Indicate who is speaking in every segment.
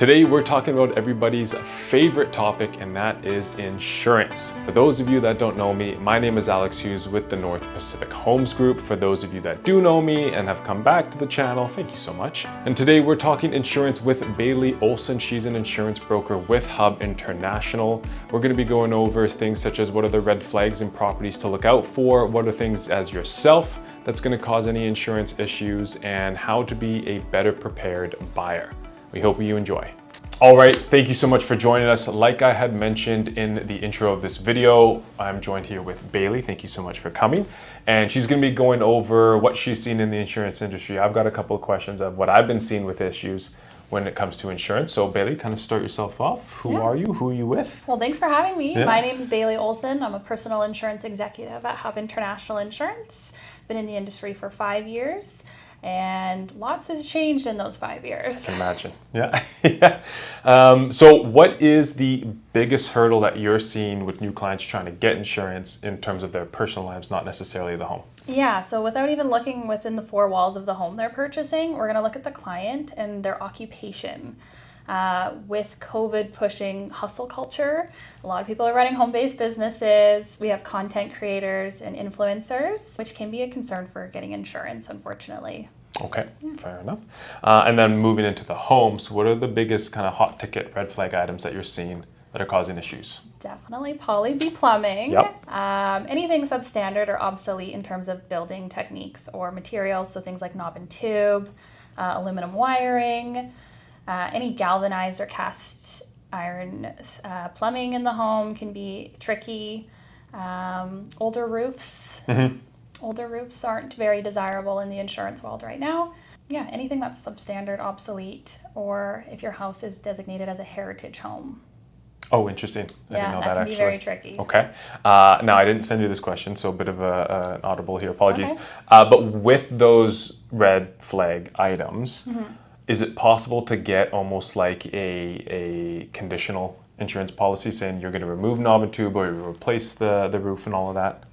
Speaker 1: Today we're talking about everybody's favorite topic, and that is insurance. For those of you that don't know me, my name is Alex Hughes with the North Pacific Homes Group. For those of you that do know me and have come back to the channel, thank you so much. And today we're talking insurance with Baylee Olson. She's an insurance broker with Hub International. We're going to be going over things such as what are the red flags in properties to look out for, what are things as yourself that's going to cause any insurance issues, and how to be a better prepared buyer. We hope you enjoy. All right, thank you so much for joining us. Like I had mentioned in the intro of this video, I'm joined here with Baylee. Thank you so much for coming. And she's gonna be going over what she's seen in the insurance industry. I've got a couple of questions of what I've been seeing with issues when it comes to insurance. So Baylee, kind of start yourself off. Who are you? Who are you with?
Speaker 2: Well, thanks for having me. My name is Baylee Olson. I'm a personal insurance executive at Hub International Insurance. Been in the industry for 5 years. And lots has changed in those 5 years.
Speaker 1: I can imagine. Yeah. So what is the biggest hurdle that you're seeing with new clients trying to get insurance in terms of their personal lives, not necessarily the home?
Speaker 2: Yeah, so without even looking within the four walls of the home they're purchasing, we're going to look at the client and their occupation. With COVID pushing hustle culture, a lot of people are running home-based businesses. We have content creators and influencers, which can be a concern for getting insurance, unfortunately.
Speaker 1: Okay, fair enough. And then moving into the homes, what are the biggest kind of hot ticket red flag items that you're seeing that are causing issues?
Speaker 2: Definitely Poly B plumbing.
Speaker 1: Yep.
Speaker 2: Anything substandard or obsolete in terms of building techniques or materials, so things like knob and tube, aluminum wiring, any galvanized or cast iron plumbing in the home can be tricky. Older roofs. Older roofs aren't very desirable in the insurance world right now. Yeah, anything that's substandard, obsolete, or if your house is designated as a heritage home.
Speaker 1: Oh, interesting. I didn't know that
Speaker 2: can
Speaker 1: actually.
Speaker 2: Be very tricky.
Speaker 1: Okay. Now, I didn't send you this question, so a bit of an audible here. Apologies. Okay. But with those red flag items, is it possible to get almost like a conditional insurance policy saying you're going to remove knob and tube or you replace the roof and all of that?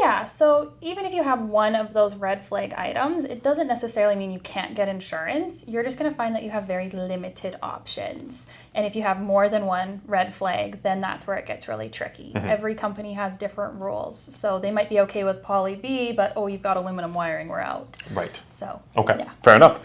Speaker 2: Yeah, so even if you have one of those red flag items, it doesn't necessarily mean you can't get insurance. You're just going to find that you have very limited options. And if you have more than one red flag, then that's where it gets really tricky. Every company has different rules. So they might be okay with Poly B, but oh, you've got aluminum wiring, we're out.
Speaker 1: Right.
Speaker 2: So,
Speaker 1: okay,
Speaker 2: yeah.
Speaker 1: Fair enough.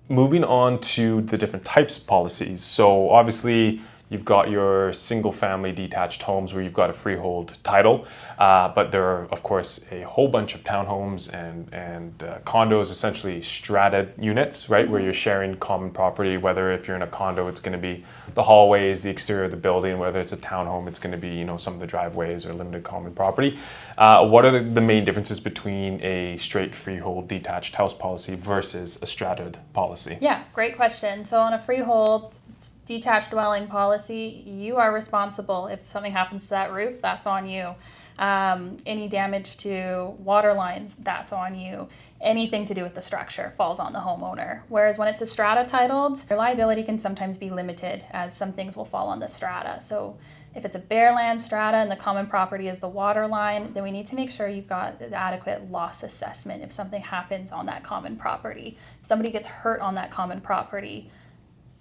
Speaker 1: Moving on to the different types of policies. So obviously, you've got your single family detached homes where you've got a freehold title, but there are, of course, a whole bunch of townhomes and condos, essentially strata units, right? Where you're sharing common property, whether if you're in a condo, it's going to be the hallways, the exterior of the building, whether it's a townhome, it's going to be, some of the driveways or limited common property. What are the main differences between a straight freehold detached house policy versus a strata policy?
Speaker 2: Yeah, great question. So on a freehold detached dwelling policy, you are responsible. If something happens to that roof, that's on you. Any damage to water lines, that's on you. Anything to do with the structure falls on the homeowner. Whereas when it's a strata titled, your liability can sometimes be limited as some things will fall on the strata. So if it's a bare land strata and the common property is the water line, then we need to make sure you've got the adequate loss assessment if something happens on that common property. If somebody gets hurt on that common property,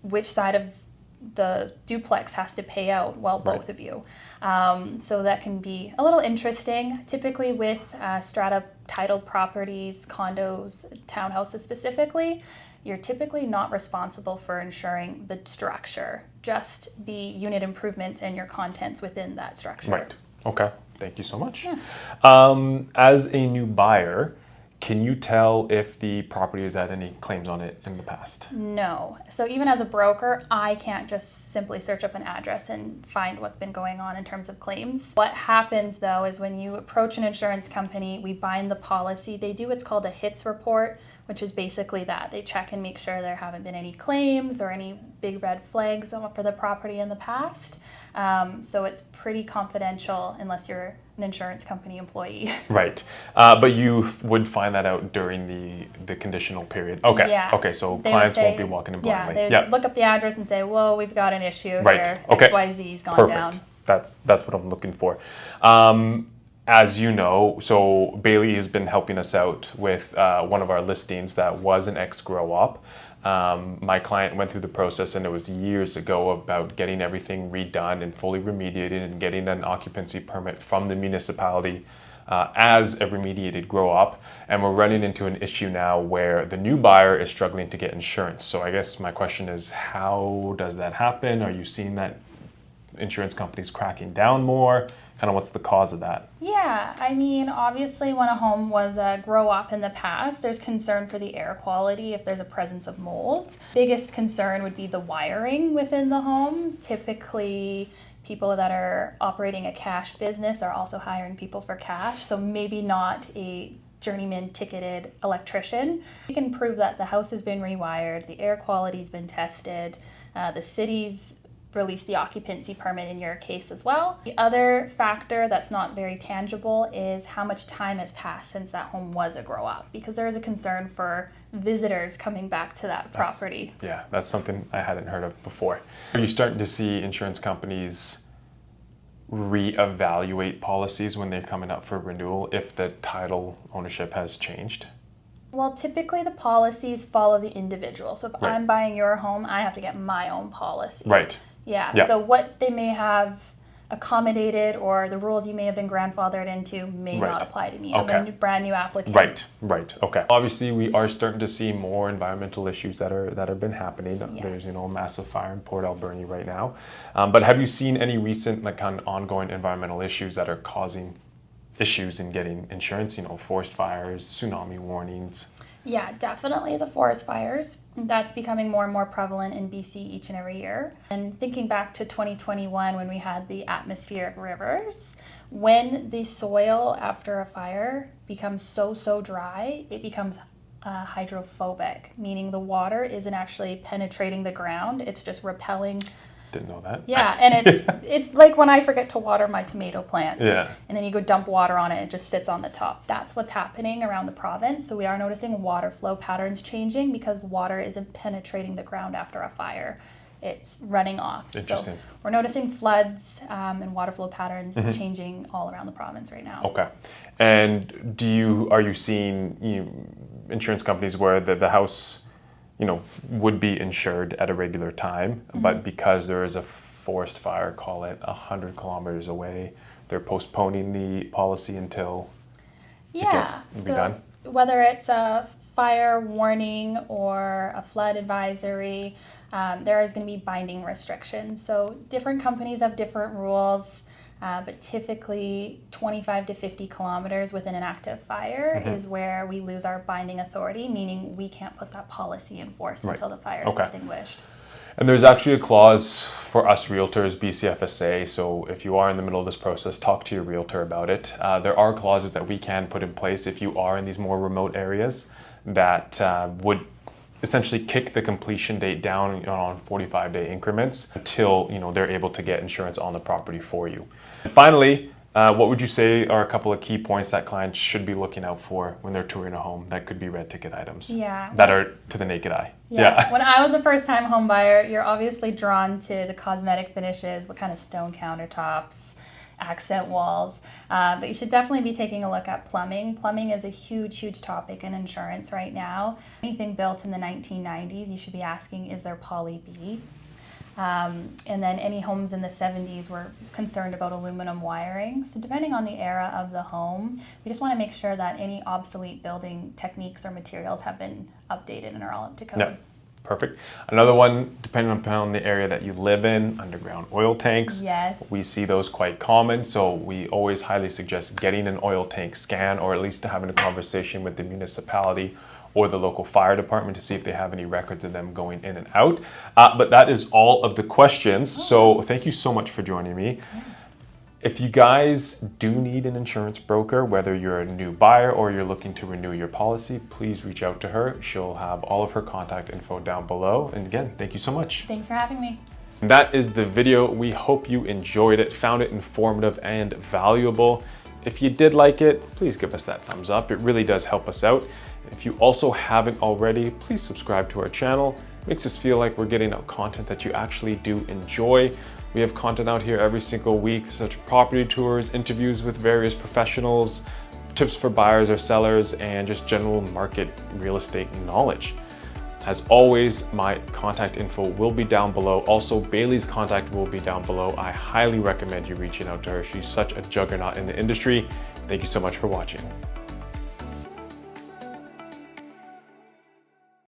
Speaker 2: which side of the duplex has to pay out? Well, both of you. So that can be a little interesting. Typically with strata titled properties, condos, townhouses specifically, you're typically not responsible for insuring the structure, just the unit improvements and your contents within that structure.
Speaker 1: Right. Okay. Thank you so much.
Speaker 2: Yeah.
Speaker 1: As a new buyer, can you tell if the property has had any claims on it in the past?
Speaker 2: No. So even as a broker, I can't just simply search up an address and find what's been going on in terms of claims. What happens though is when you approach an insurance company, we bind the policy. They do what's called a HITS report, which is basically that. They check and make sure there haven't been any claims or any big red flags for the property in the past. So it's pretty confidential unless you're an insurance company employee.
Speaker 1: Right. But you would find that out during the conditional period. Okay.
Speaker 2: Yeah.
Speaker 1: Okay, so clients won't be walking in blindly.
Speaker 2: Yeah, they look up the address and say, whoa, we've got an issue here.
Speaker 1: Okay.
Speaker 2: XYZ's gone
Speaker 1: Perfect.
Speaker 2: down.
Speaker 1: That's what I'm looking for. As you know, so Baylee has been helping us out with one of our listings that was an ex-grow-op. My client went through the process, and it was years ago, about getting everything redone and fully remediated and getting an occupancy permit from the municipality as a remediated grow up. And we're running into an issue now where the new buyer is struggling to get insurance. So I guess my question is, how does that happen? Are you seeing that insurance companies cracking down more? Kind of what's the cause of that?
Speaker 2: Yeah, I mean, obviously when a home was a grow up in the past, there's concern for the air quality if there's a presence of mold. Biggest concern would be the wiring within the home. Typically, people that are operating a cash business are also hiring people for cash, so maybe not a journeyman ticketed electrician. You can prove that the house has been rewired, the air quality's been tested, the city's release the occupancy permit in your case as well. The other factor that's not very tangible is how much time has passed since that home was a grow up, because there is a concern for visitors coming back to that property.
Speaker 1: That's something I hadn't heard of before. Are you starting to see insurance companies reevaluate policies when they're coming up for renewal if the title ownership has changed?
Speaker 2: Well, typically the policies follow the individual. So if I'm buying your home, I have to get my own policy.
Speaker 1: Right.
Speaker 2: Yeah. So what they may have accommodated or the rules you may have been grandfathered into may not apply to me. I'm a brand new applicant.
Speaker 1: Right. Okay. Obviously, we are starting to see more environmental issues that have been happening. There's a massive fire in Port Alberni right now. But have you seen any recent kind of ongoing environmental issues that are causing issues in getting insurance? Forest fires, tsunami warnings.
Speaker 2: Yeah, definitely the forest fires. That's becoming more and more prevalent in BC each and every year. And thinking back to 2021 when we had the atmospheric rivers, when the soil after a fire becomes so dry, it becomes hydrophobic, meaning the water isn't actually penetrating the ground, it's just repelling.
Speaker 1: Didn't know that.
Speaker 2: Yeah, and it's like when I forget to water my tomato plants.
Speaker 1: Yeah. And
Speaker 2: then you go dump water on it, it just sits on the top. That's what's happening around the province. So we are noticing water flow patterns changing because water isn't penetrating the ground after a fire. It's running off.
Speaker 1: Interesting.
Speaker 2: So we're noticing floods and water flow patterns changing all around the province right now.
Speaker 1: Okay. And are you seeing insurance companies where the house would be insured at a regular time, but because there is a forest fire, call it 100 kilometers away, they're postponing the policy until it gets redone?
Speaker 2: So whether it's a fire warning or a flood advisory, there is going to be binding restrictions. So different companies have different rules. But typically 25 to 50 kilometers within an active fire is where we lose our binding authority, meaning we can't put that policy in force until the fire is extinguished.
Speaker 1: And there's actually a clause for us realtors, BCFSA, so if you are in the middle of this process, talk to your realtor about it. There are clauses that we can put in place if you are in these more remote areas that would essentially kick the completion date down on 45-day increments until they're able to get insurance on the property for you. And finally, what would you say are a couple of key points that clients should be looking out for when they're touring a home that could be red ticket items that are to the naked eye?
Speaker 2: When I was a first-time home buyer, you're obviously drawn to the cosmetic finishes, what kind of stone countertops, accent walls, but you should definitely be taking a look at plumbing. Plumbing is a huge topic in insurance right now. Anything built in the 1990s, you should be asking, is there poly B? And then any homes in the 70s were concerned about aluminum wiring. So depending on the era of the home, we just want to make sure that any obsolete building techniques or materials have been updated and are all up to code.
Speaker 1: Perfect. Another one, depending upon the area that you live in, underground oil tanks.
Speaker 2: Yes.
Speaker 1: We see those quite common, so we always highly suggest getting an oil tank scan, or at least having a conversation with the municipality or the local fire department to see if they have any records of them going in and out. But that is all of the questions. So thank you so much for joining me. If you guys do need an insurance broker, whether you're a new buyer or you're looking to renew your policy, please reach out to her. She'll have all of her contact info down below. And again, thank you so much.
Speaker 2: Thanks for having me.
Speaker 1: And that is the video. We hope you enjoyed it, found it informative and valuable. If you did like it, please give us that thumbs up. It really does help us out. If you also haven't already, please subscribe to our channel. It makes us feel like we're getting out content that you actually do enjoy. We have content out here every single week, such as property tours, interviews with various professionals, tips for buyers or sellers, and just general market real estate knowledge. As always, my contact info will be down below. Also, Baylee's contact will be down below. I highly recommend you reaching out to her. She's such a juggernaut in the industry. Thank you so much for watching.